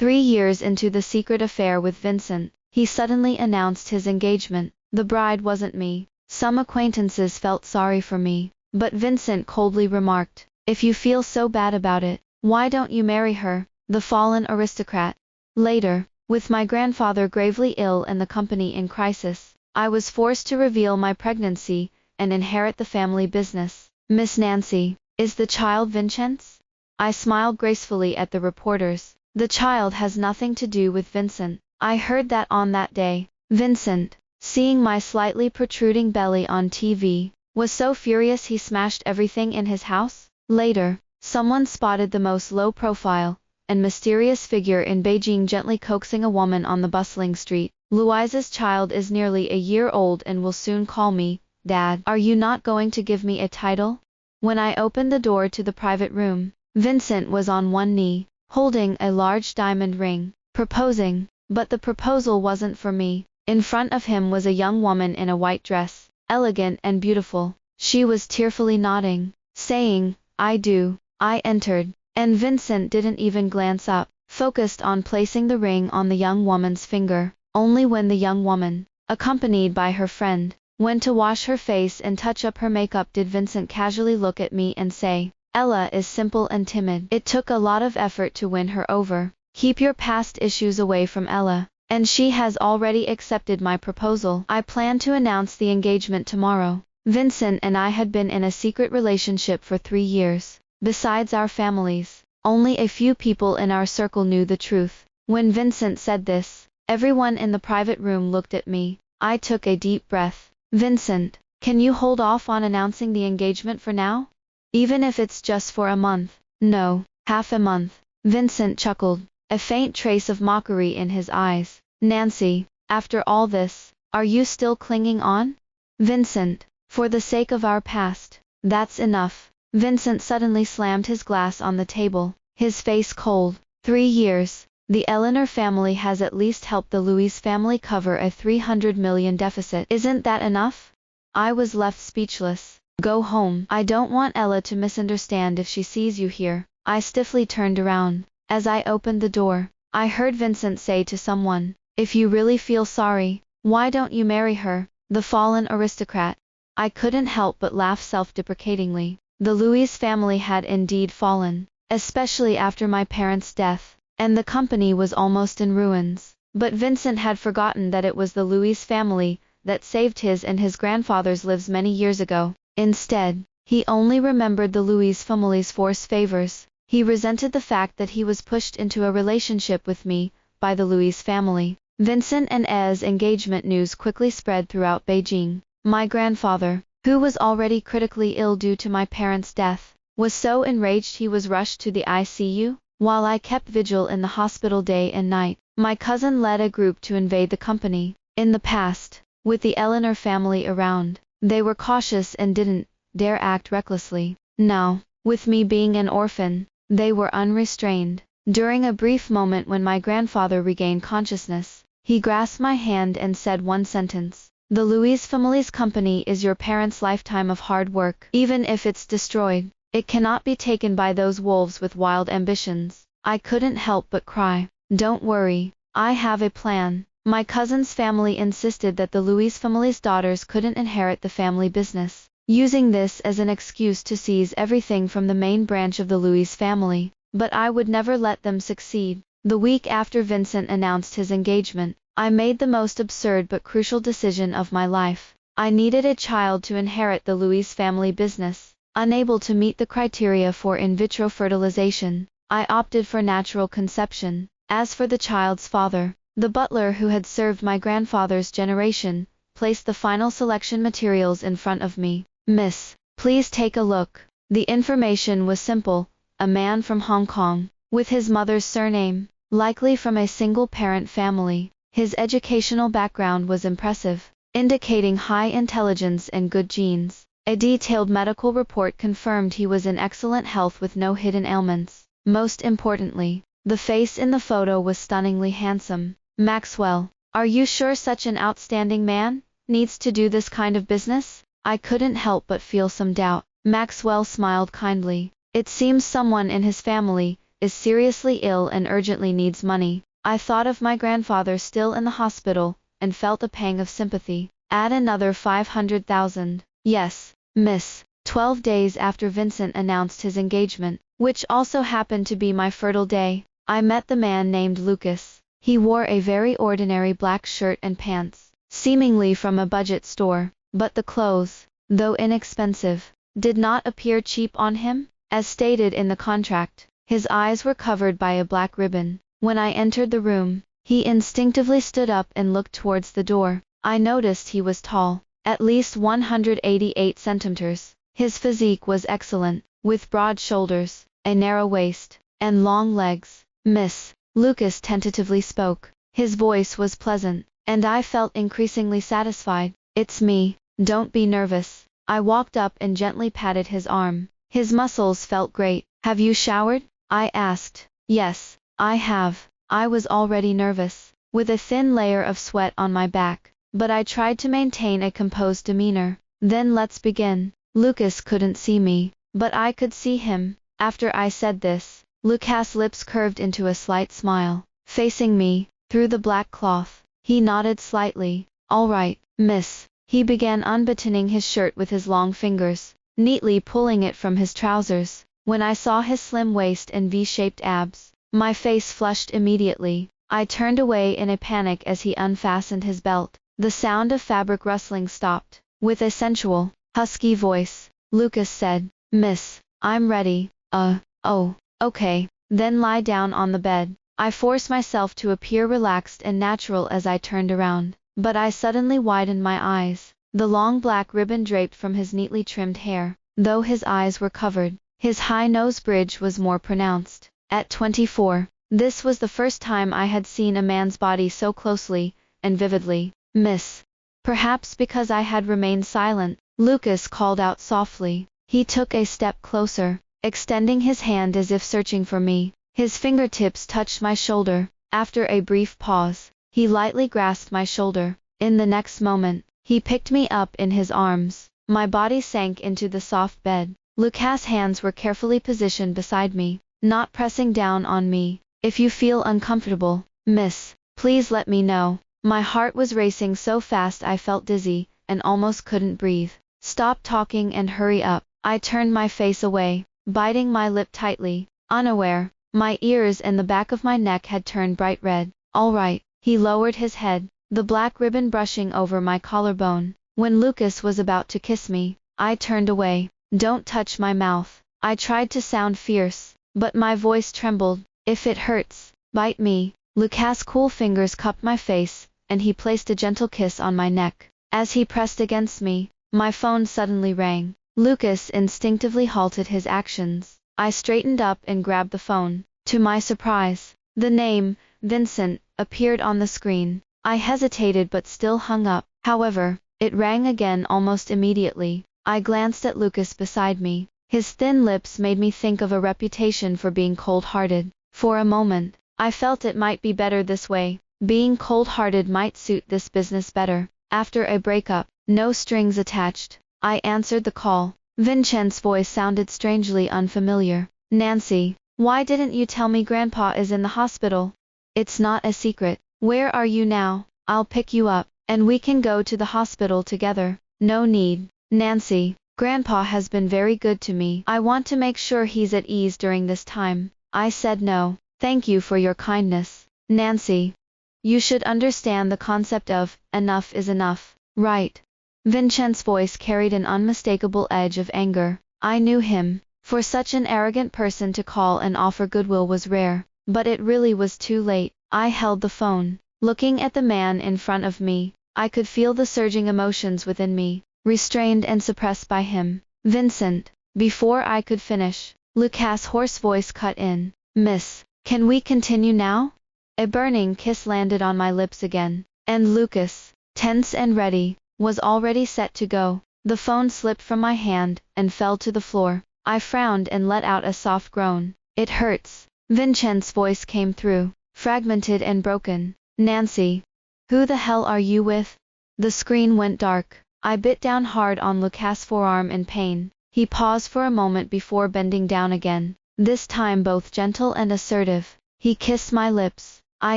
3 years into the secret affair with Vincent, he suddenly announced his engagement. The bride wasn't me. Some acquaintances felt sorry for me, but Vincent coldly remarked, "If you feel so bad about it, why don't you marry her?" The fallen aristocrat. Later, with my grandfather gravely ill and the company in crisis, I was forced to reveal my pregnancy and inherit the family business. "Miss Nancy, is the child Vincent's?" I smiled gracefully at the reporters. "The child has nothing to do with Vincent." I heard that on that day, Vincent, seeing my slightly protruding belly on TV, was so furious he smashed everything in his house. Later, someone spotted the most low-profile and mysterious figure in Beijing gently coaxing a woman on the bustling street. "Louisa's child is nearly a year old and will soon call me Dad. Are you not going to give me a title?" When I opened the door to the private room, Vincent was on one knee, holding a large diamond ring, proposing. But the proposal wasn't for me. In front of him was a young woman in a white dress, elegant and beautiful. She was tearfully nodding, saying, "I do." I entered, and Vincent didn't even glance up, focused on placing the ring on the young woman's finger. Only when the young woman, accompanied by her friend, went to wash her face and touch up her makeup did Vincent casually look at me and say, "Ella is simple and timid. It took a lot of effort to win her over. Keep your past issues away from Ella, and she has already accepted my proposal. I plan to announce the engagement tomorrow." Vincent and I had been in a secret relationship for 3 years. Besides our families, only a few people in our circle knew the truth. When Vincent said this, everyone in the private room looked at me. I took a deep breath. "Vincent, can you hold off on announcing the engagement for now? Even if it's just for a month?" "No, half a month." Vincent chuckled, a faint trace of mockery in his eyes. "Nancy, after all this, are you still clinging on?" "Vincent, for the sake of our past, that's enough." Vincent suddenly slammed his glass on the table, his face cold. 3 years. The Eleanor family has at least helped the Louis family cover a 300 million deficit. Isn't that enough? I was left speechless. "Go home. I don't want Ella to misunderstand if she sees you here." I stiffly turned around. As I opened the door, I heard Vincent say to someone, "If you really feel sorry, why don't you marry her?" The fallen aristocrat. I couldn't help but laugh self-deprecatingly. The Louis family had indeed fallen, especially after my parents' death, and the company was almost in ruins. But Vincent had forgotten that it was the Louis family that saved his and his grandfather's lives many years ago. Instead, he only remembered the Louis family's forced favors. He resented the fact that he was pushed into a relationship with me by the Louis family. Vincent and E's engagement news quickly spread throughout Beijing. My grandfather, who was already critically ill due to my parents' death, was so enraged he was rushed to the ICU. While I kept vigil in the hospital day and night, my cousin led a group to invade the company. In the past, with the Eleanor family around, they were cautious and didn't dare act recklessly. Now, with me being an orphan, they were unrestrained. During a brief moment when my grandfather regained consciousness, he grasped my hand and said one sentence. "The Louis family's company is your parents' lifetime of hard work. Even if it's destroyed, it cannot be taken by those wolves with wild ambitions." I couldn't help but cry. "Don't worry, I have a plan." My cousin's family insisted that the Louis family's daughters couldn't inherit the family business, using this as an excuse to seize everything from the main branch of the Louis family. But I would never let them succeed. The week after Vincent announced his engagement, I made the most absurd but crucial decision of my life. I needed a child to inherit the Louis family business. Unable to meet the criteria for in vitro fertilization, I opted for natural conception. As for the child's father, the butler who had served my grandfather's generation, placed the final selection materials in front of me. "Miss, please take a look." The information was simple: a man from Hong Kong, with his mother's surname, likely from a single-parent family. His educational background was impressive, indicating high intelligence and good genes. A detailed medical report confirmed he was in excellent health with no hidden ailments. Most importantly, the face in the photo was stunningly handsome. "Maxwell, are you sure such an outstanding man needs to do this kind of business?" I couldn't help but feel some doubt. Maxwell smiled kindly. "It seems someone in his family is seriously ill and urgently needs money. I thought of my grandfather still in the hospital, and felt a pang of sympathy. Add another 500,000. Yes, miss. 12 days after Vincent announced his engagement, which also happened to be my fertile day, I met the man named Lucas. He wore a very ordinary black shirt and pants, seemingly from a budget store, but the clothes, though inexpensive, did not appear cheap on him. As stated in the contract, his eyes were covered by a black ribbon. When I entered the room, he instinctively stood up and looked towards the door. I noticed he was tall, at least 188 centimeters. His physique was excellent, with broad shoulders, a narrow waist, and long legs. Miss, Lucas tentatively spoke. His voice was pleasant, and I felt increasingly satisfied. It's me, don't be nervous. I walked up and gently patted his arm. His muscles felt great. Have you showered? I asked. Yes, I have. I was already nervous, with a thin layer of sweat on my back, but I tried to maintain a composed demeanor. Then let's begin. Lucas couldn't see me, but I could see him. After I said this, Lucas' lips curved into a slight smile. Facing me, through the black cloth, he nodded slightly. All right, miss. He began unbuttoning his shirt with his long fingers, neatly pulling it from his trousers. When I saw his slim waist and V-shaped abs, my face flushed immediately. I turned away in a panic as he unfastened his belt. The sound of fabric rustling stopped. With a sensual, husky voice, Lucas said, Miss, I'm ready. Oh, okay, then lie down on the bed. I forced myself to appear relaxed and natural as I turned around, but I suddenly widened my eyes. The long black ribbon draped from his neatly trimmed hair, though his eyes were covered. His high nose bridge was more pronounced. At 24, this was the first time I had seen a man's body so closely and vividly. Miss. Perhaps because I had remained silent, Lucas called out softly. He took a step closer, extending his hand as if searching for me. His fingertips touched my shoulder. After a brief pause, he lightly grasped my shoulder. In the next moment, he picked me up in his arms. My body sank into the soft bed. Lucas' hands were carefully positioned beside me, not pressing down on me. If you feel uncomfortable, miss, please let me know. My heart was racing so fast I felt dizzy, and almost couldn't breathe. Stop talking and hurry up. I turned my face away, biting my lip tightly, unaware. My ears and the back of my neck had turned bright red. All right. He lowered his head, the black ribbon brushing over my collarbone. When Lucas was about to kiss me, I turned away. Don't touch my mouth. I tried to sound fierce, but my voice trembled. If it hurts, bite me. Lucas' cool fingers cupped my face, and he placed a gentle kiss on my neck. As he pressed against me, my phone suddenly rang. Lucas instinctively halted his actions. I straightened up and grabbed the phone. To my surprise, the name, Vincent, appeared on the screen. I hesitated but still hung up. However, it rang again almost immediately. I glanced at Lucas beside me. His thin lips made me think of a reputation for being cold-hearted. For a moment, I felt it might be better this way. Being cold-hearted might suit this business better. After a breakup, no strings attached, I answered the call. Vincent's voice sounded strangely unfamiliar. Nancy, why didn't you tell me Grandpa is in the hospital? It's not a secret. Where are you now? I'll pick you up, and we can go to the hospital together. No need, Nancy. Grandpa has been very good to me. I want to make sure he's at ease during this time. I said no. Thank you for your kindness, Nancy. You should understand the concept of, enough is enough, right? Vincent's voice carried an unmistakable edge of anger. I knew him. For such an arrogant person to call and offer goodwill was rare, but it really was too late. I held the phone. Looking at the man in front of me, I could feel the surging emotions within me, restrained and suppressed by him. Vincent. Before I could finish, Lucas' hoarse voice cut in. Miss, can we continue now? A burning kiss landed on my lips again, and Lucas, tense and ready, was already set to go. The phone slipped from my hand and fell to the floor. I frowned and let out a soft groan. It hurts. Vincent's voice came through, fragmented and broken. Nancy, who the hell are you with? The screen went dark. I bit down hard on Lucas' forearm in pain. He paused for a moment before bending down again. this time both gentle and assertive. He kissed my lips. I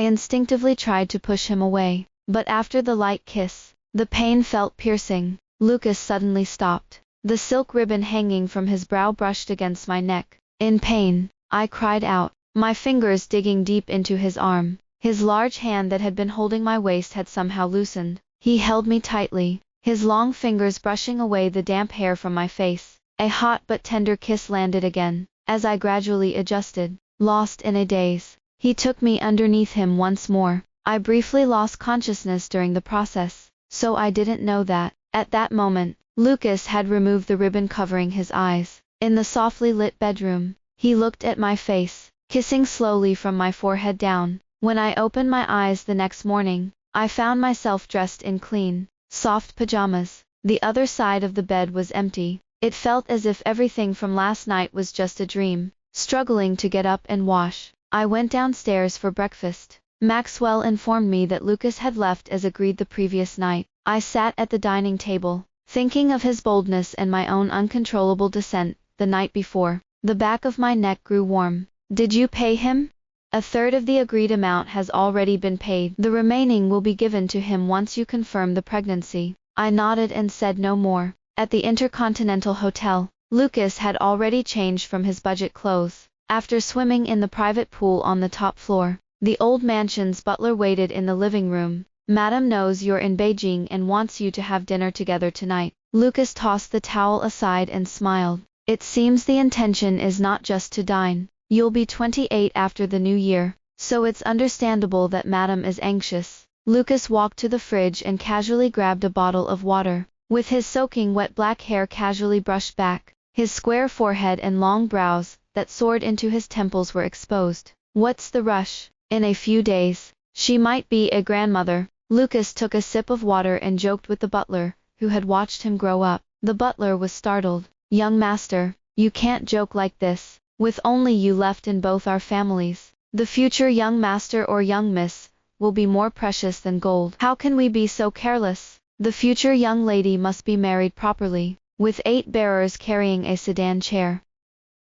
instinctively tried to push him away, but after the light kiss, the pain felt piercing. Lucas suddenly stopped. The silk ribbon hanging from his brow brushed against my neck. In pain, I cried out, my fingers digging deep into his arm. His large hand that had been holding my waist had somehow loosened. He held me tightly, his long fingers brushing away the damp hair from my face. A hot but tender kiss landed again. As I gradually adjusted, lost in a daze, he took me underneath him once more. I briefly lost consciousness during the process, so I didn't know that, at that moment, Lucas had removed the ribbon covering his eyes. In the softly lit bedroom, he looked at my face, kissing slowly from my forehead down. When I opened my eyes the next morning, I found myself dressed in clean, soft pajamas. The other side of the bed was empty. It felt as if everything from last night was just a dream. Struggling to get up and wash, I went downstairs for breakfast. Maxwell informed me that Lucas had left as agreed the previous night. I sat at the dining table, thinking of his boldness and my own uncontrollable descent the night before. The back of my neck grew warm. Did you pay him? A third of the agreed amount has already been paid. The remaining will be given to him once you confirm the pregnancy. I nodded and said no more. At the Intercontinental Hotel, Lucas had already changed from his budget clothes. After swimming in the private pool on the top floor, the old mansion's butler waited in the living room. Madam knows you're in Beijing and wants you to have dinner together tonight. Lucas tossed the towel aside and smiled. It seems the intention is not just to dine. You'll be 28 after the new year, so it's understandable that Madam is anxious. Lucas walked to the fridge and casually grabbed a bottle of water. With his soaking wet black hair casually brushed back, his square forehead and long brows that soared into his temples were exposed. What's the rush? In a few days, she might be a grandmother. Lucas took a sip of water and joked with the butler, who had watched him grow up. The butler was startled. Young master, you can't joke like this. With only you left in both our families, the future young master or young miss will be more precious than gold. How can we be so careless? The future young lady must be married properly, with 8 bearers carrying a sedan chair.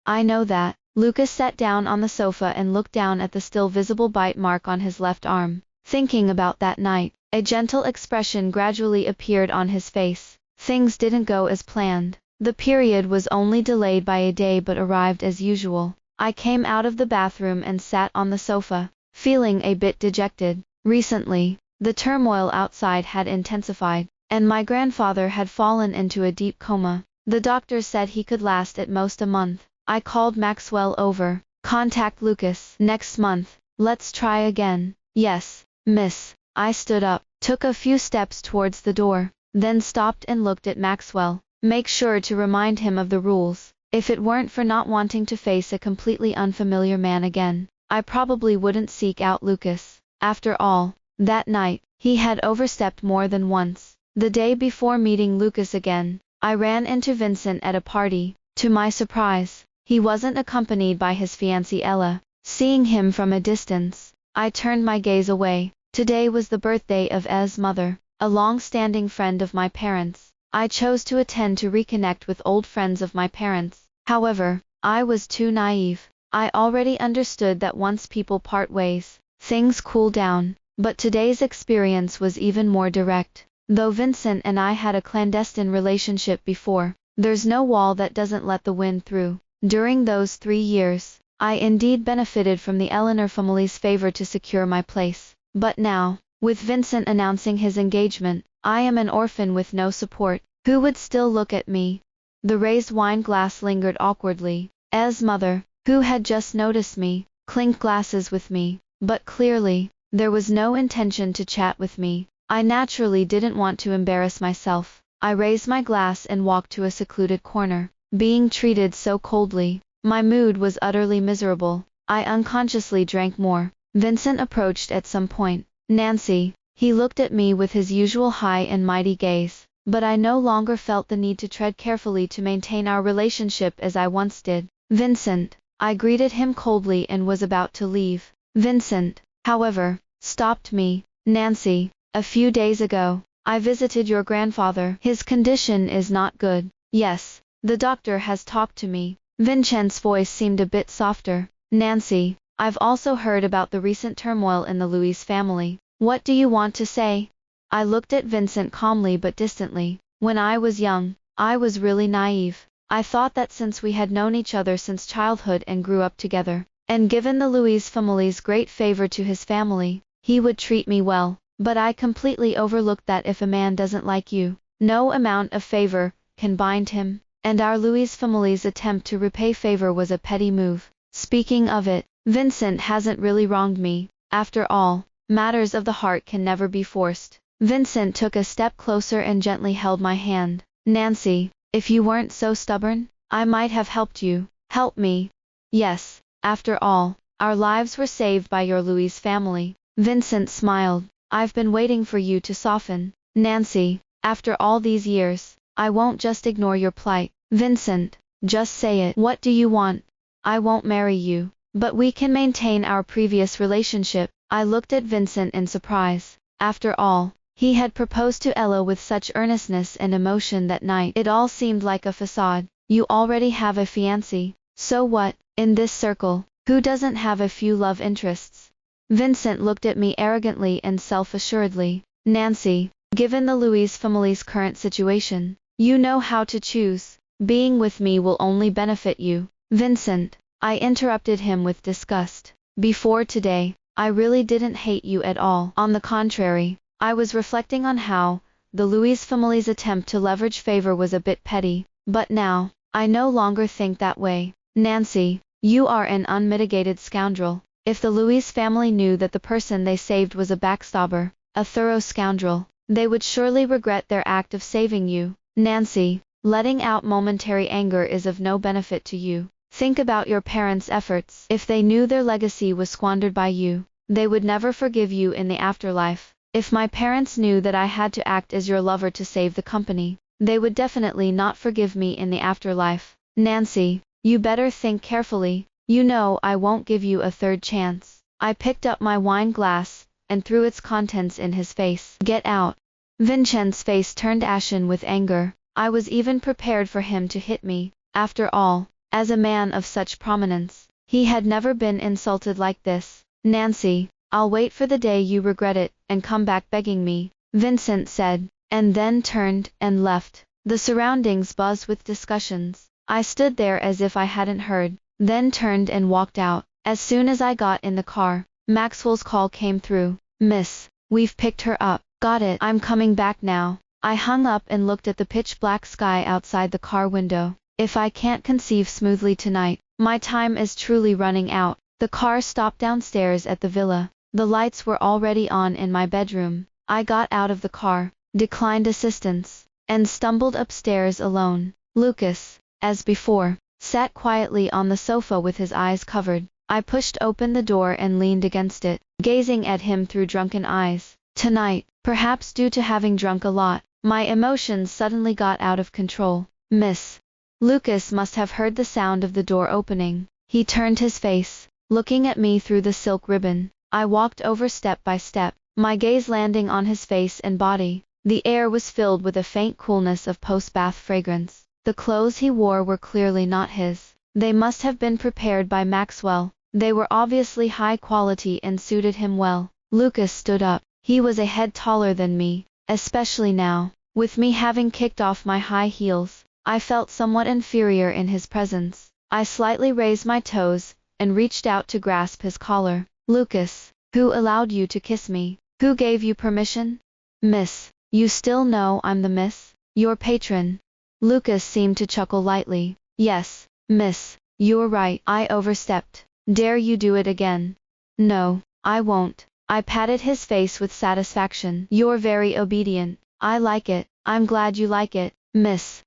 I know that. Lucas sat down on the sofa and looked down at the still visible bite mark on his left arm. Thinking about that night, a gentle expression gradually appeared on his face. Things didn't go as planned. The period was only delayed by a day but arrived as usual. I came out of the bathroom and sat on the sofa, feeling a bit dejected. Recently, the turmoil outside had intensified, and my grandfather had fallen into a deep coma. The doctor said he could last at most a month. I called Maxwell over. Contact Lucas next month. Let's try again. Yes, miss. I stood up, took a few steps towards the door, then stopped and looked at Maxwell. Make sure to remind him of the rules. If it weren't for not wanting to face a completely unfamiliar man again, I probably wouldn't seek out Lucas. After all, that night, he had overstepped more than once. The day before meeting Lucas again, I ran into Vincent at a party. To my surprise, he wasn't accompanied by his fiancée Ella. Seeing him from a distance, I turned my gaze away. Today was the birthday of Ella's mother, a long-standing friend of my parents. I chose to attend to reconnect with old friends of my parents. However, I was too naive. I already understood that once people part ways, things cool down. But today's experience was even more direct. Though Vincent and I had a clandestine relationship before, there's no wall that doesn't let the wind through. During those 3 years, I indeed benefited from the Eleanor family's favor to secure my place. But now, with Vincent announcing his engagement, I am an orphan with no support. Who would still look at me? The raised wine glass lingered awkwardly. Ella's mother, who had just noticed me, clinked glasses with me, but clearly, there was no intention to chat with me. I naturally didn't want to embarrass myself. I raised my glass and walked to a secluded corner. Being treated so coldly, my mood was utterly miserable. I unconsciously drank more. Vincent approached at some point. Nancy, he looked at me with his usual high and mighty gaze. But I no longer felt the need to tread carefully to maintain our relationship as I once did. Vincent, I greeted him coldly and was about to leave. Vincent, however, stopped me. Nancy, a few days ago, I visited your grandfather. His condition is not good. Yes, the doctor has talked to me. Vincent's voice seemed a bit softer. Nancy, I've also heard about the recent turmoil in the Louise family. What do you want to say? I looked at Vincent calmly but distantly. When I was young, I was really naive. I thought that since we had known each other since childhood and grew up together, and given the Louise family's great favor to his family, he would treat me well. But I completely overlooked that if a man doesn't like you, no amount of favor can bind him, and our Louise family's attempt to repay favor was a petty move. Speaking of it, Vincent hasn't really wronged me. After all, matters of the heart can never be forced. Vincent took a step closer and gently held my hand. Nancy, if you weren't so stubborn, I might have helped you. Help me? Yes, after all, our lives were saved by your Louise family. Vincent smiled. I've been waiting for you to soften. Nancy, after all these years, I won't just ignore your plight. Vincent, just say it. What do you want? I won't marry you, but we can maintain our previous relationship. I looked at Vincent in surprise. After all, he had proposed to Ella with such earnestness and emotion that night. It all seemed like a facade. You already have a fiancé. So what, in this circle, who doesn't have a few love interests? Vincent looked at me arrogantly and self-assuredly. Nancy, given the Louise family's current situation, you know how to choose. Being with me will only benefit you. Vincent, I interrupted him with disgust. Before today, I really didn't hate you at all. On the contrary, I was reflecting on how the Louise family's attempt to leverage favor was a bit petty. But now, I no longer think that way. Nancy, you are an unmitigated scoundrel. If the Louise family knew that the person they saved was a backstabber, a thorough scoundrel, they would surely regret their act of saving you. Nancy, letting out momentary anger is of no benefit to you. Think about your parents' efforts. If they knew their legacy was squandered by you, they would never forgive you in the afterlife. If my parents knew that I had to act as your lover to save the company, they would definitely not forgive me in the afterlife. Nancy, you better think carefully. You know I won't give you a third chance. I picked up my wine glass and threw its contents in his face. Get out. Vincent's face turned ashen with anger. I was even prepared for him to hit me. After all, as a man of such prominence, he had never been insulted like this. Nancy, I'll wait for the day you regret it and come back begging me, Vincent said, and then turned and left. The surroundings buzzed with discussions. I stood there as if I hadn't heard, then turned and walked out. As soon as I got in the car, Maxwell's call came through. Miss, we've picked her up. Got it. I'm coming back now. I hung up and looked at the pitch-black sky outside the car window. If I can't conceive smoothly tonight, my time is truly running out. The car stopped downstairs at the villa. The lights were already on in my bedroom. I got out of the car, declined assistance, and stumbled upstairs alone. Lucas, as before, sat quietly on the sofa with his eyes covered. I pushed open the door and leaned against it, gazing at him through drunken eyes. Tonight, perhaps due to having drunk a lot, my emotions suddenly got out of control. Miss. Lucas must have heard the sound of the door opening. He turned his face, looking at me through the silk ribbon. I walked over step by step, my gaze landing on his face and body. The air was filled with a faint coolness of post-bath fragrance. The clothes he wore were clearly not his. They must have been prepared by Maxwell. They were obviously high quality and suited him well. Lucas stood up. He was a head taller than me, especially now. With me having kicked off my high heels, I felt somewhat inferior in his presence. I slightly raised my toes and reached out to grasp his collar. Lucas, who allowed you to kiss me? Who gave you permission? Miss, you still know I'm the miss? Your patron. Lucas seemed to chuckle lightly. Yes, miss, you're right. I overstepped. Dare you do it again? No, I won't. I patted his face with satisfaction. You're very obedient. I like it. I'm glad you like it, miss.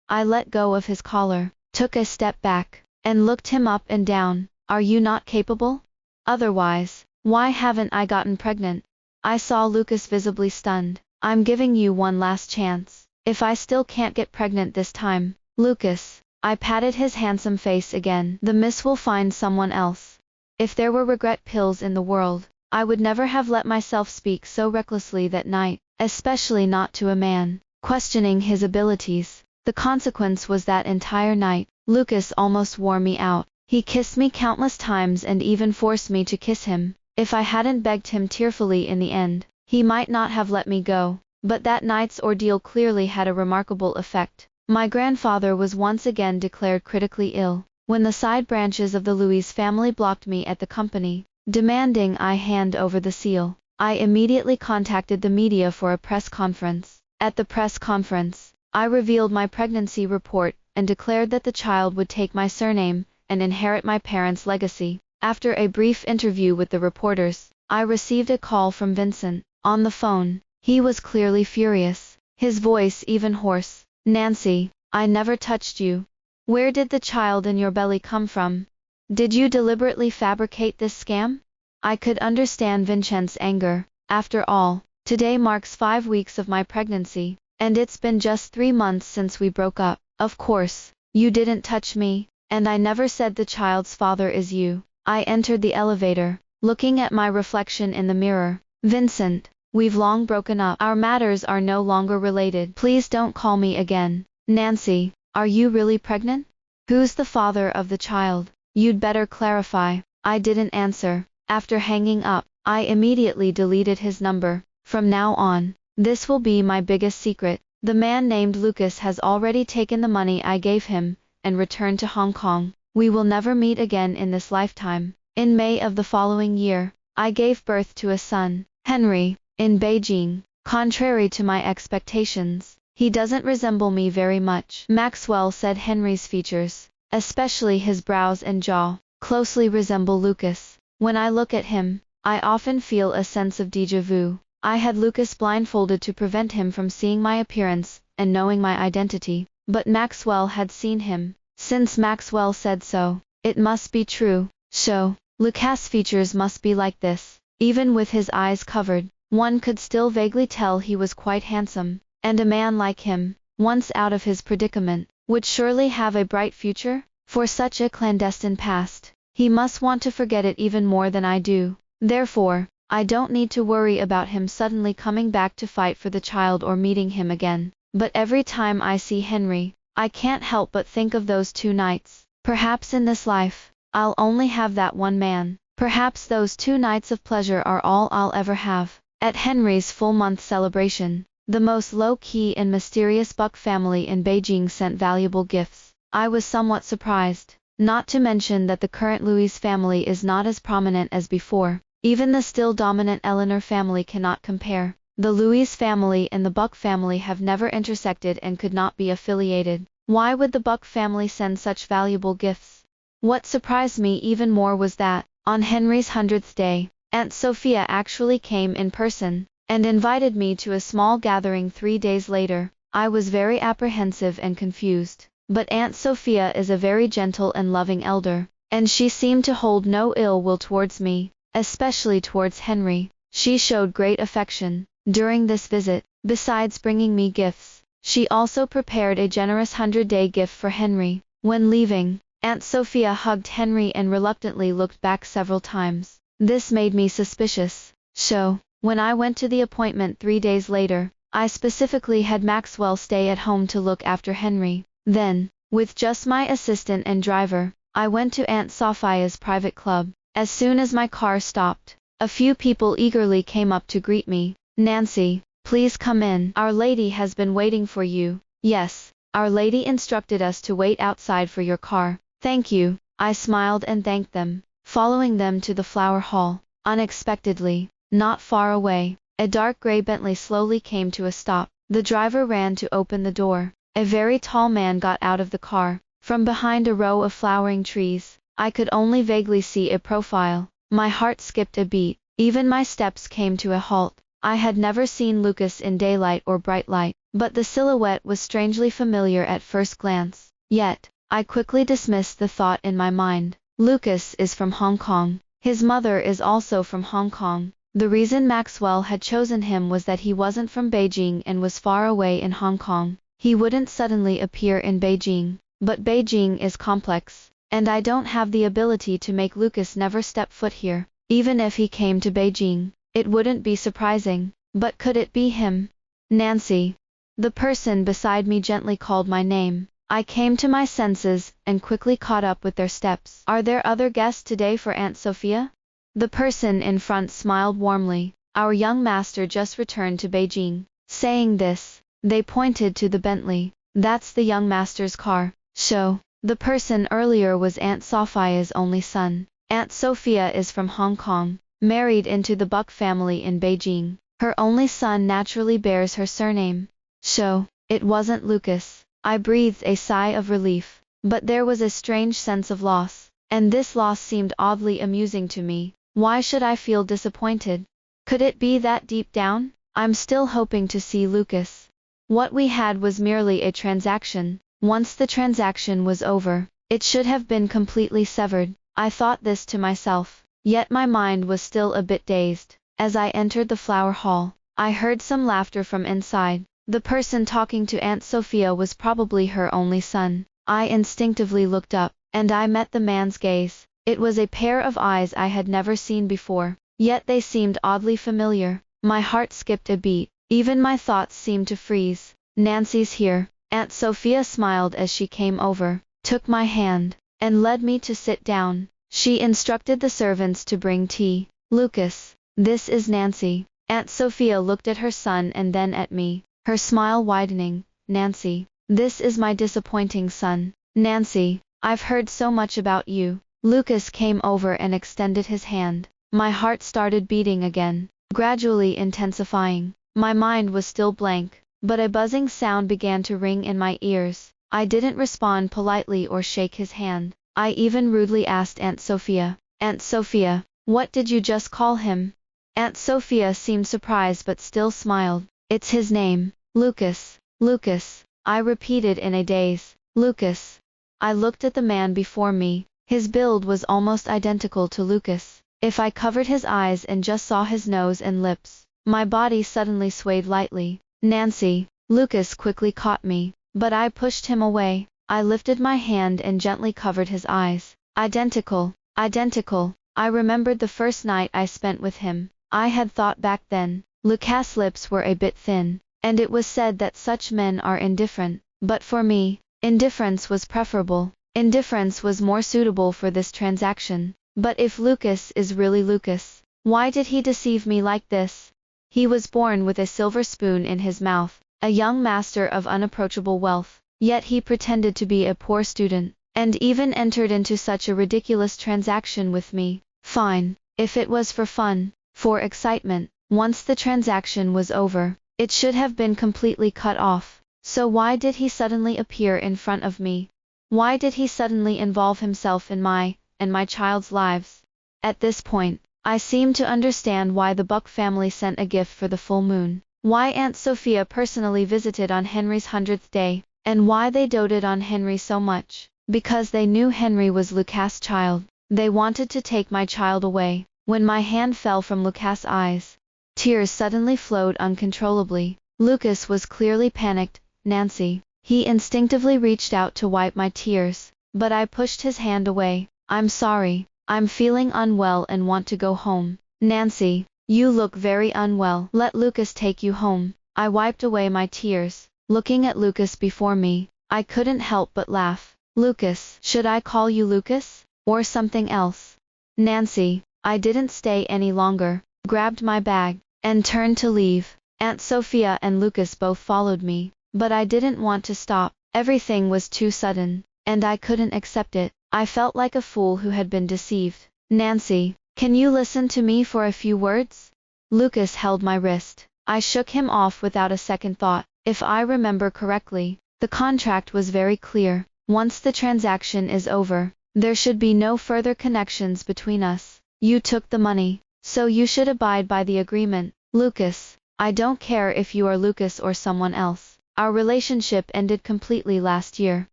I let go of his collar, took a step back, and looked him up and down. Are you not capable? Otherwise, why haven't I gotten pregnant? I saw Lucas visibly stunned. I'm giving you one last chance. If I still can't get pregnant this time, Lucas, I patted his handsome face again. The miss will find someone else. If there were regret pills in the world, I would never have let myself speak so recklessly that night, especially not to a man, questioning his abilities. The consequence was that entire night, Lucas almost wore me out. He kissed me countless times and even forced me to kiss him. If I hadn't begged him tearfully in the end, he might not have let me go. But that night's ordeal clearly had a remarkable effect. My grandfather was once again declared critically ill. When the side branches of the Louis family blocked me at the company, demanding I hand over the seal, I immediately contacted the media for a press conference. At the press conference, I revealed my pregnancy report and declared that the child would take my surname and inherit my parents' legacy. After a brief interview with the reporters, I received a call from Vincent. On the phone, he was clearly furious, his voice even hoarse. "Nancy, I never touched you. Where did the child in your belly come from? Did you deliberately fabricate this scam?" I could understand Vincent's anger. After all, today marks 5 weeks of my pregnancy, and it's been just 3 months since we broke up. "Of course, you didn't touch me, and I never said the child's father is you." I entered the elevator, looking at my reflection in the mirror. "Vincent, we've long broken up. Our matters are no longer related. Please don't call me again." "Nancy, are you really pregnant? Who's the father of the child? You'd better clarify." I didn't answer. After hanging up, I immediately deleted his number. From now on, this will be my biggest secret. The man named Lucas has already taken the money I gave him and returned to Hong Kong. We will never meet again in this lifetime. In May of the following year, I gave birth to a son, Henry, in Beijing. Contrary to my expectations, he doesn't resemble me very much. Maxwell said Henry's features, especially his brows and jaw, closely resemble Lucas. When I look at him, I often feel a sense of déjà vu. I had Lucas blindfolded to prevent him from seeing my appearance and knowing my identity, but Maxwell had seen him. Since Maxwell said so, it must be true. So, Lucas' features must be like this. Even with his eyes covered, one could still vaguely tell he was quite handsome, and a man like him, once out of his predicament, would surely have a bright future. For such a clandestine past, he must want to forget it even more than I do. Therefore, I don't need to worry about him suddenly coming back to fight for the child or meeting him again. But every time I see Henry, I can't help but think of those 2 nights. Perhaps in this life, I'll only have that one man. Perhaps those 2 nights of pleasure are all I'll ever have. At Henry's full-month celebration, the most low-key and mysterious Buck family in Beijing sent valuable gifts. I was somewhat surprised, not to mention that the current Louis family is not as prominent as before. Even the still dominant Eleanor family cannot compare. The Louis family and the Buck family have never intersected and could not be affiliated. Why would the Buck family send such valuable gifts? What surprised me even more was that, on Henry's 100th day, Aunt Sophia actually came in person, and invited me to a small gathering 3 days later. I was very apprehensive and confused, but Aunt Sophia is a very gentle and loving elder, and she seemed to hold no ill will towards me, especially towards Henry. She showed great affection. During this visit, besides bringing me gifts, she also prepared a generous 100-day gift for Henry. When leaving, Aunt Sophia hugged Henry and reluctantly looked back several times. This made me suspicious. So, when I went to the appointment 3 days later, I specifically had Maxwell stay at home to look after Henry. Then, with just my assistant and driver, I went to Aunt Sophia's private club. As soon as my car stopped, a few people eagerly came up to greet me. "Nancy, please come in. Our lady has been waiting for you." "Yes, Our Lady instructed us to wait outside for your car." "Thank you." I smiled and thanked them, following them to the flower hall. Unexpectedly, not far away, a dark gray Bentley slowly came to a stop. The driver ran to open the door. A very tall man got out of the car. From behind a row of flowering trees, I could only vaguely see a profile. My heart skipped a beat. Even my steps came to a halt. I had never seen Lucas in daylight or bright light, but the silhouette was strangely familiar at first glance. Yet, I quickly dismissed the thought in my mind. Lucas is from Hong Kong. His mother is also from Hong Kong. The reason Maxwell had chosen him was that he wasn't from Beijing and was far away in Hong Kong. He wouldn't suddenly appear in Beijing. But Beijing is complex, and I don't have the ability to make Lucas never step foot here. Even if he came to Beijing, it wouldn't be surprising. But could it be him? "Nancy." The person beside me gently called my name. I came to my senses, and quickly caught up with their steps. Are there other guests today for Aunt Sophia? The person in front smiled warmly. Our young master just returned to Beijing. Saying this, they pointed to the Bentley. That's the young master's car. Show. The person earlier was Aunt Sophia's only son. Aunt Sophia is from Hong Kong, married into the Buck family in Beijing. Her only son naturally bears her surname. Show. It wasn't Lucas. I breathed a sigh of relief, but there was a strange sense of loss, and this loss seemed oddly amusing to me. Why should I feel disappointed? Could it be that deep down, I'm still hoping to see Lucas? What we had was merely a transaction. Once the transaction was over, it should have been completely severed. I thought this to myself, yet my mind was still a bit dazed. As I entered the flower hall, I heard some laughter from inside. The person talking to Aunt Sophia was probably her only son. I instinctively looked up, and I met the man's gaze. It was a pair of eyes I had never seen before, yet they seemed oddly familiar. My heart skipped a beat, even my thoughts seemed to freeze. Nancy's here. Aunt Sophia smiled as she came over, took my hand, and led me to sit down. She instructed the servants to bring tea. Lucas, this is Nancy. Aunt Sophia looked at her son and then at me, her smile widening. Nancy, this is my disappointing son. Nancy, I've heard so much about you. Lucas came over and extended his hand. My heart started beating again, gradually intensifying. My mind was still blank, but a buzzing sound began to ring in my ears. I didn't respond politely or shake his hand. I even rudely asked Aunt Sophia, Aunt Sophia, what did you just call him? Aunt Sophia seemed surprised but still smiled. It's his name, Lucas. Lucas, I repeated in a daze. Lucas. I looked at the man before me. His build was almost identical to Lucas. If I covered his eyes and just saw his nose and lips, my body suddenly swayed lightly. Nancy. Lucas quickly caught me, but I pushed him away. I lifted my hand and gently covered his eyes. Identical. Identical. I remembered the first night I spent with him. I had thought back then, Lucas' lips were a bit thin, and it was said that such men are indifferent. But for me, indifference was preferable. Indifference was more suitable for this transaction. But if Lucas is really Lucas, why did he deceive me like this? He was born with a silver spoon in his mouth, a young master of unapproachable wealth, yet he pretended to be a poor student, and even entered into such a ridiculous transaction with me. Fine, if it was for fun, for excitement. Once the transaction was over, it should have been completely cut off. So why did he suddenly appear in front of me? Why did he suddenly involve himself in my and my child's lives? At this point, I seemed to understand why the Buck family sent a gift for the full moon, why Aunt Sophia personally visited on Henry's 100th day, and why they doted on Henry so much. Because they knew Henry was Lucas' child. They wanted to take my child away. When my hand fell from Lucas' eyes, tears suddenly flowed uncontrollably. Lucas was clearly panicked. Nancy. He instinctively reached out to wipe my tears, but I pushed his hand away. I'm sorry. I'm feeling unwell and want to go home. Nancy, you look very unwell. Let Lucas take you home. I wiped away my tears. Looking at Lucas before me, I couldn't help but laugh. Lucas, should I call you Lucas? Or something else? Nancy, I didn't stay any longer, grabbed my bag, and turned to leave. Aunt Sophia and Lucas both followed me, but I didn't want to stop. Everything was too sudden, and I couldn't accept it. I felt like a fool who had been deceived. Nancy, can you listen to me for a few words? Lucas held my wrist. I shook him off without a second thought. If I remember correctly, the contract was very clear. Once the transaction is over, there should be no further connections between us. You took the money, so you should abide by the agreement. Lucas, I don't care if you are Lucas or someone else. Our relationship ended completely last year.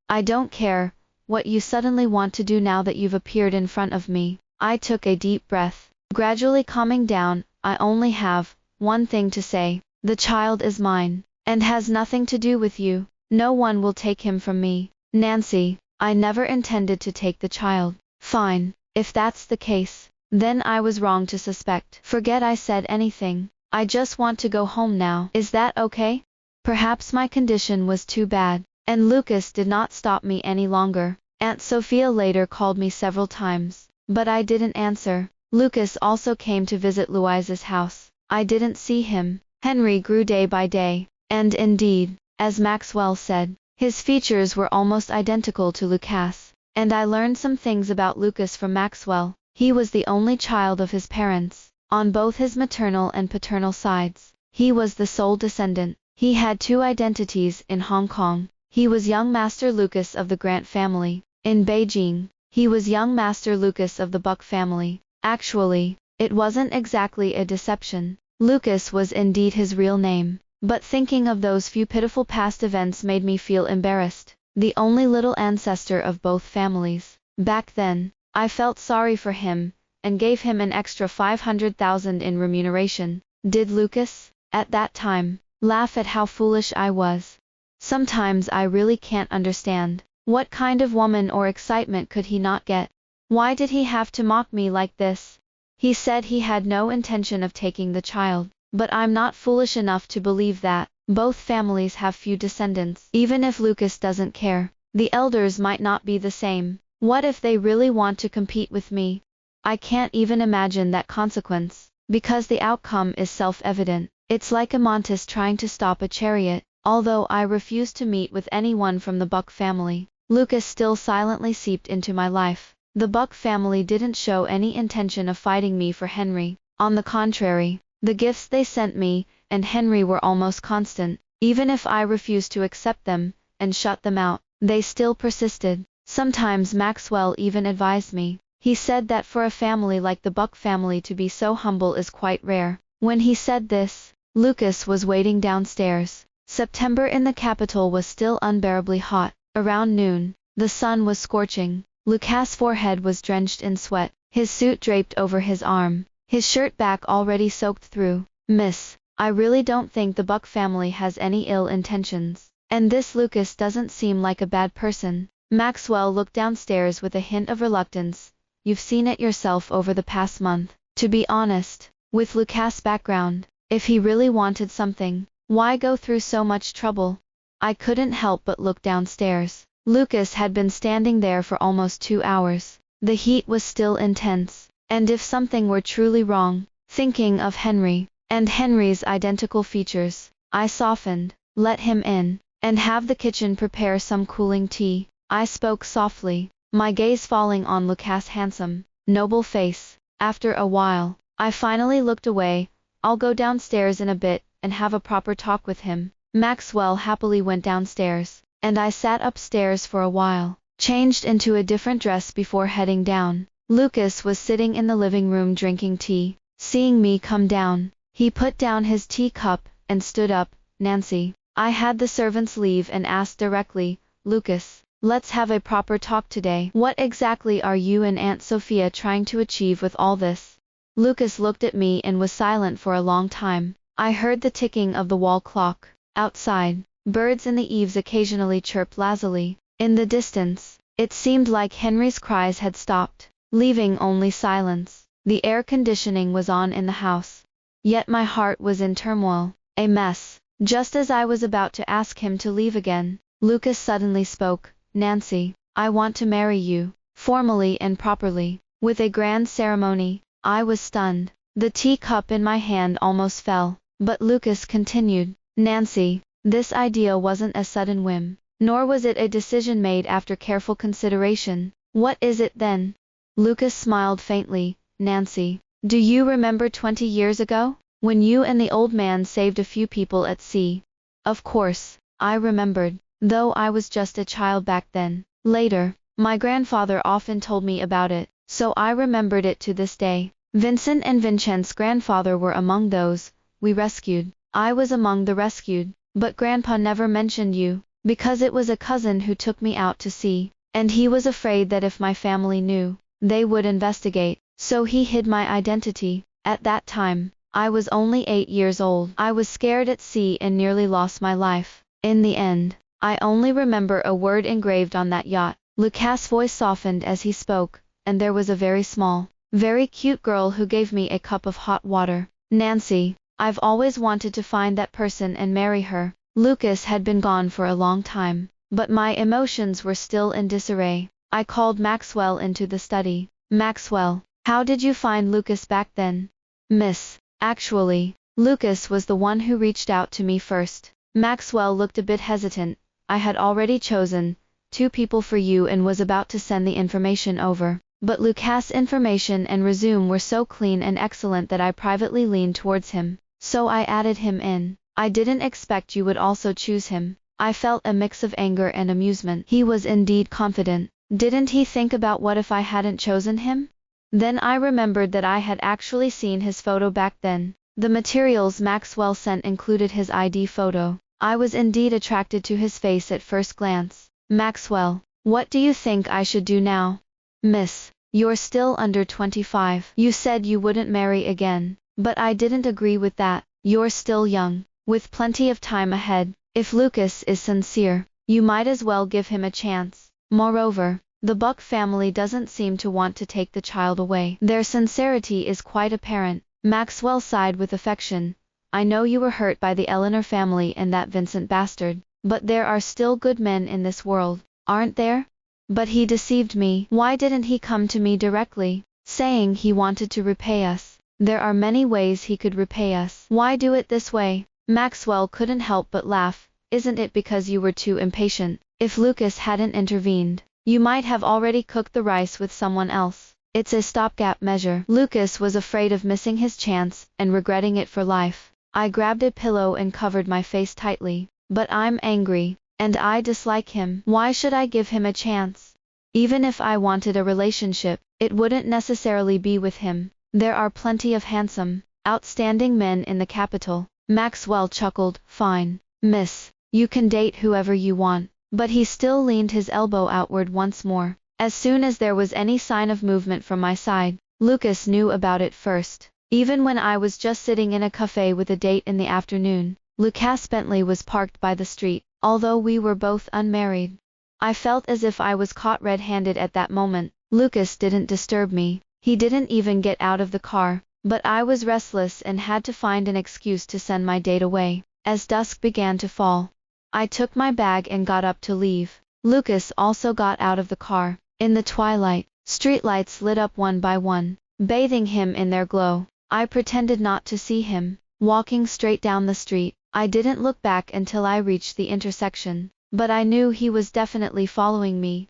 I don't care what you suddenly want to do now that you've appeared in front of me. I took a deep breath, gradually calming down. I only have one thing to say. The child is mine, and has nothing to do with you. No one will take him from me. Nancy, I never intended to take the child. Fine, if that's the case, then I was wrong to suspect. Forget I said anything. I just want to go home now. Is that okay? Perhaps my condition was too bad, And Lucas did not stop me any longer. Aunt Sophia later called me several times, but I didn't answer. Lucas also came to visit Louisa's house. I didn't see him. Henry grew day by day, and indeed, as Maxwell said, his features were almost identical to Lucas. And I learned some things about Lucas from Maxwell. He was the only child of his parents, on both his maternal and paternal sides. He was the sole descendant. He had two identities in Hong Kong. He was young Master Lucas of the Grant family. In Beijing, he was young Master Lucas of the Buck family. Actually, it wasn't exactly a deception. Lucas was indeed his real name. But thinking of those few pitiful past events made me feel embarrassed. The only little ancestor of both families. Back then, I felt sorry for him, and gave him an extra 500,000 in remuneration. Did Lucas, at that time, laugh at how foolish I was? Sometimes I really can't understand. What kind of woman or excitement could he not get? Why did he have to mock me like this? He said he had no intention of taking the child, but I'm not foolish enough to believe that. Both families have few descendants. Even if Lucas doesn't care, the elders might not be the same. What if they really want to compete with me? I can't even imagine that consequence, because the outcome is self-evident. It's like a Montes trying to stop a chariot. Although I refused to meet with anyone from the Buck family, Lucas still silently seeped into my life. The Buck family didn't show any intention of fighting me for Henry. On the contrary, the gifts they sent me and Henry were almost constant. Even if I refused to accept them and shut them out, they still persisted. Sometimes Maxwell even advised me. He said that for a family like the Buck family to be so humble is quite rare. When he said this, Lucas was waiting downstairs. September in the capital was still unbearably hot. Around noon, the sun was scorching. Lucas' forehead was drenched in sweat, his suit draped over his arm, his shirt back already soaked through. Miss, I really don't think the Buck family has any ill intentions. And this Lucas doesn't seem like a bad person. Maxwell looked downstairs with a hint of reluctance. You've seen it yourself over the past month. To be honest, with Lucas' background, if he really wanted something, why go through so much trouble? I couldn't help but look downstairs. Lucas had been standing there for almost 2 hours. The heat was still intense, and if something were truly wrong, thinking of Henry, and Henry's identical features, I softened. Let him in, and have the kitchen prepare some cooling tea. I spoke softly, my gaze falling on Lucas' handsome, noble face. After a while, I finally looked away. I'll go downstairs in a bit and have a proper talk with him. Maxwell happily went downstairs, and I sat upstairs for a while, changed into a different dress before heading down. Lucas was sitting in the living room drinking tea. Seeing me come down, he put down his teacup and stood up. Nancy, I had the servants leave and asked directly, Lucas, let's have a proper talk today. What exactly are you and Aunt Sophia trying to achieve with all this? Lucas looked at me and was silent for a long time. I heard the ticking of the wall clock. Outside, birds in the eaves occasionally chirped lazily. In the distance, it seemed like Henry's cries had stopped, leaving only silence. The air conditioning was on in the house. Yet my heart was in turmoil, a mess. Just as I was about to ask him to leave again, Lucas suddenly spoke. Nancy, I want to marry you, formally and properly, with a grand ceremony. I was stunned. The teacup in my hand almost fell, but Lucas continued. Nancy, this idea wasn't a sudden whim, nor was it a decision made after careful consideration. What is it then? Lucas smiled faintly. Nancy, do you remember 20 years ago, when you and the old man saved a few people at sea? Of course, I remembered, though I was just a child back then. Later, my grandfather often told me about it, so I remembered it to this day. Vincent and Vincent's grandfather were among those we rescued. I was among the rescued, but Grandpa never mentioned you, because it was a cousin who took me out to sea, and he was afraid that if my family knew, they would investigate, so he hid my identity. At that time, I was only 8 years old. I was scared at sea and nearly lost my life. In the end, I only remember a word engraved on that yacht. Lucas' voice softened as he spoke, and there was a very small, very cute girl who gave me a cup of hot water. Nancy, I've always wanted to find that person and marry her. Lucas had been gone for a long time, but my emotions were still in disarray. I called Maxwell into the study. Maxwell, how did you find Lucas back then? Miss, actually, Lucas was the one who reached out to me first. Maxwell looked a bit hesitant. I had already chosen 2 people for you and was about to send the information over. But Lucas' information and resume were so clean and excellent that I privately leaned towards him. So I added him in. I didn't expect you would also choose him. I felt a mix of anger and amusement. He was indeed confident. Didn't he think about what if I hadn't chosen him? Then I remembered that I had actually seen his photo back then. The materials Maxwell sent included his ID photo. I was indeed attracted to his face at first glance. Maxwell, what do you think I should do now? Miss, you're still under 25. You said you wouldn't marry again, but I didn't agree with that. You're still young, with plenty of time ahead. If Lucas is sincere, you might as well give him a chance. Moreover, the Buck family doesn't seem to want to take the child away. Their sincerity is quite apparent. Maxwell sighed with affection. I know you were hurt by the Eleanor family and that Vincent bastard, but there are still good men in this world, aren't there? But he deceived me. Why didn't he come to me directly, saying he wanted to repay us? There are many ways he could repay us. Why do it this way? Maxwell couldn't help but laugh. Isn't it because you were too impatient? If Lucas hadn't intervened, you might have already cooked the rice with someone else. It's a stopgap measure. Lucas was afraid of missing his chance and regretting it for life. I grabbed a pillow and covered my face tightly. But I'm angry, and I dislike him. Why should I give him a chance? Even if I wanted a relationship, it wouldn't necessarily be with him. There are plenty of handsome, outstanding men in the capital. Maxwell chuckled. Fine, miss, you can date whoever you want. But he still leaned his elbow outward once more. As soon as there was any sign of movement from my side, Lucas knew about it first. Even when I was just sitting in a cafe with a date in the afternoon, Lucas Bentley was parked by the street, although we were both unmarried. I felt as if I was caught red-handed at that moment. Lucas didn't disturb me. He didn't even get out of the car, but I was restless and had to find an excuse to send my date away. As dusk began to fall, I took my bag and got up to leave. Lucas also got out of the car. In the twilight, streetlights lit up one by one, bathing him in their glow. I pretended not to see him. Walking straight down the street, I didn't look back until I reached the intersection, but I knew he was definitely following me.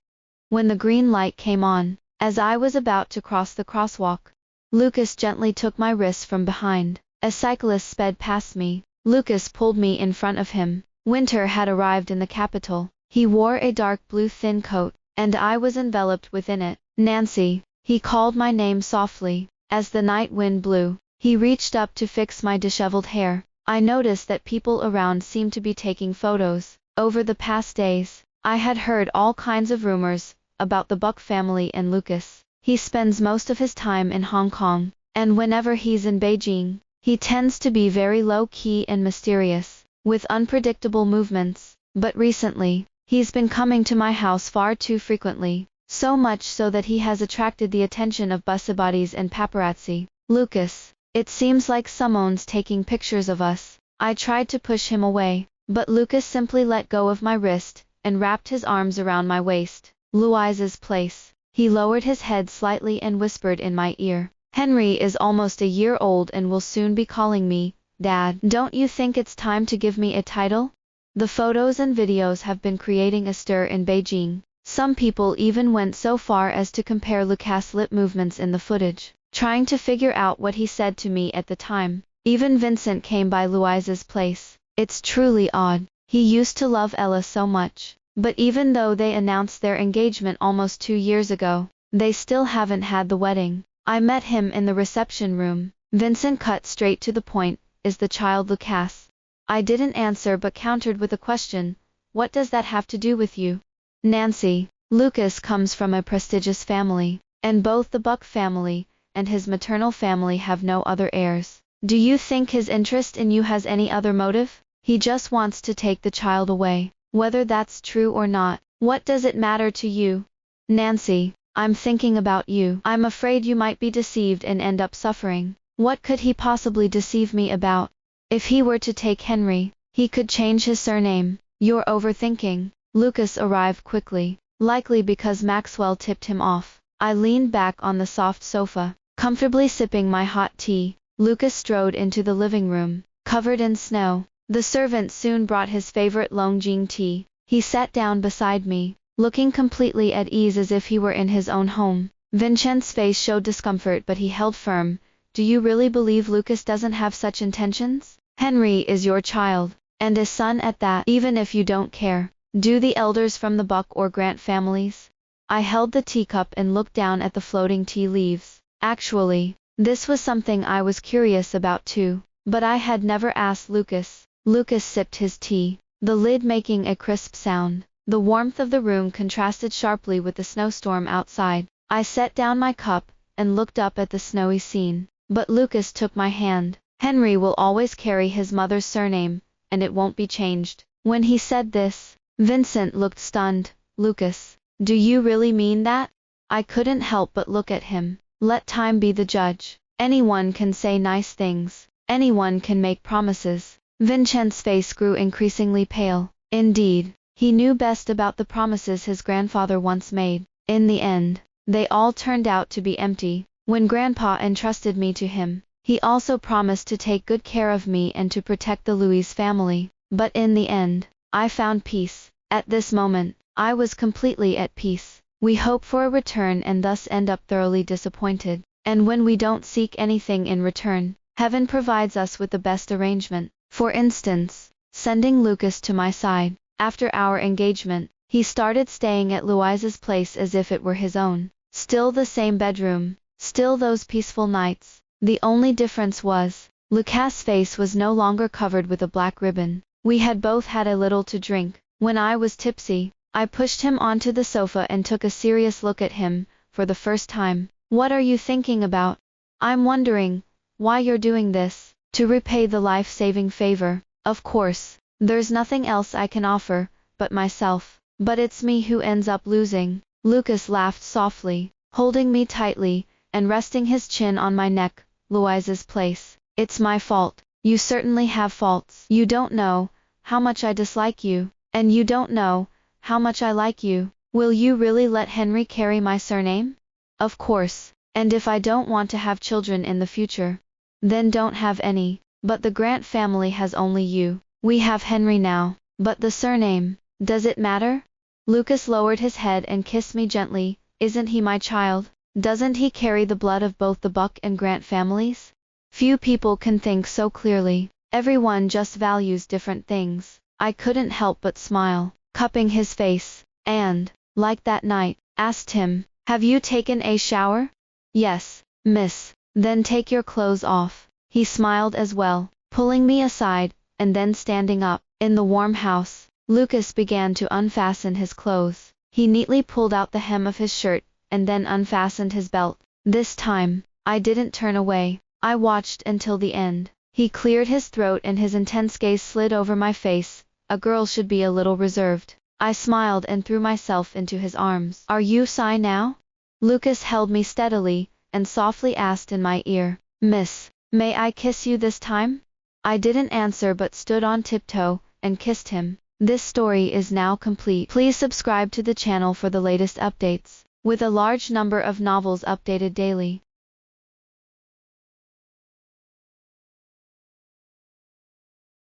When the green light came on, as I was about to cross the crosswalk, Lucas gently took my wrist from behind. A cyclist sped past me. Lucas pulled me in front of him. Winter had arrived in the capital. He wore a dark blue thin coat, and I was enveloped within it. Nancy, he called my name softly. As the night wind blew, he reached up to fix my disheveled hair. I noticed that people around seemed to be taking photos. Over the past days, I had heard all kinds of rumors about the Buck family and Lucas. He spends most of his time in Hong Kong, and whenever he's in Beijing, he tends to be very low-key and mysterious, with unpredictable movements. But recently, he's been coming to my house far too frequently, so much so that he has attracted the attention of busybodies and paparazzi. Lucas, it seems like someone's taking pictures of us. I tried to push him away, but Lucas simply let go of my wrist and wrapped his arms around my waist. Louise's place. He lowered his head slightly and whispered in my ear. Henry is almost a year old and will soon be calling me Dad. Don't you think it's time to give me a title? The photos and videos have been creating a stir in Beijing. Some people even went so far as to compare Lucas' lip movements in the footage, trying to figure out what he said to me at the time. Even Vincent came by Louise's place. It's truly odd. He used to love Ella so much, but even though they announced their engagement almost 2 years ago, they still haven't had the wedding. I met him in the reception room. Vincent cut straight to the point. Is the child Lucas? I didn't answer but countered with a question. What does that have to do with you? Nancy, Lucas comes from a prestigious family, and both the Buck family and his maternal family have no other heirs. Do you think his interest in you has any other motive? He just wants to take the child away. Whether that's true or not, what does it matter to you? Nancy, I'm thinking about you. I'm afraid you might be deceived and end up suffering. What could he possibly deceive me about? If he were to take Henry, he could change his surname. You're overthinking. Lucas arrived quickly, likely because Maxwell tipped him off. I leaned back on the soft sofa, comfortably sipping my hot tea. Lucas strode into the living room, covered in snow. The servant soon brought his favorite Longjing tea. He sat down beside me, looking completely at ease as if he were in his own home. Vincent's face showed discomfort, but he held firm. Do you really believe Lucas doesn't have such intentions? Henry is your child, and a son at that, even if you don't care. Do the elders from the Buck or Grant families? I held the teacup and looked down at the floating tea leaves. Actually, this was something I was curious about too, but I had never asked Lucas. Lucas sipped his tea, the lid making a crisp sound. The warmth of the room contrasted sharply with the snowstorm outside. I set down my cup and looked up at the snowy scene, but Lucas took my hand. Henry will always carry his mother's surname, and it won't be changed. When he said this, Vincent looked stunned. Lucas, do you really mean that? I couldn't help but look at him. Let time be the judge. Anyone can say nice things. Anyone can make promises. Vincent's face grew increasingly pale. Indeed, he knew best about the promises his grandfather once made. In the end, they all turned out to be empty. When Grandpa entrusted me to him, he also promised to take good care of me and to protect the Louis family. But in the end, I found peace. At this moment, I was completely at peace. We hope for a return and thus end up thoroughly disappointed. And when we don't seek anything in return, heaven provides us with the best arrangement. For instance, sending Lucas to my side. After our engagement, he started staying at Louise's place as if it were his own. Still the same bedroom, still those peaceful nights. The only difference was, Lucas' face was no longer covered with a black ribbon. We had both had a little to drink. When I was tipsy, I pushed him onto the sofa and took a serious look at him, for the first time. What are you thinking about? I'm wondering why you're doing this. To repay the life-saving favor. Of course, there's nothing else I can offer, but myself. But it's me who ends up losing. Lucas laughed softly, holding me tightly, and resting his chin on my neck. Louise's place. It's my fault. You certainly have faults. You don't know how much I dislike you, and you don't know how much I like you. Will you really let Henry carry my surname? Of course, and if I don't want to have children in the future, then don't have any. But the Grant family has only you. We have Henry now, but the surname, does it matter? Lucas lowered his head and kissed me gently. Isn't he my child? Doesn't he carry the blood of both the Buck and Grant families? Few people can think so clearly. Everyone just values different things. I couldn't help but smile, cupping his face, and, like that night, asked him, have you taken a shower? Yes, miss. Then take your clothes off. He smiled as well, pulling me aside, and then standing up. In the warm house, Lucas began to unfasten his clothes. He neatly pulled out the hem of his shirt, and then unfastened his belt. This time, I didn't turn away. I watched until the end. He cleared his throat and his intense gaze slid over my face. A girl should be a little reserved. I smiled and threw myself into his arms. Are you shy now? Lucas held me steadily, and softly asked in my ear, Miss, may I kiss you this time? I didn't answer but stood on tiptoe, and kissed him. This story is now complete. Please subscribe to the channel for the latest updates, with a large number of novels updated daily.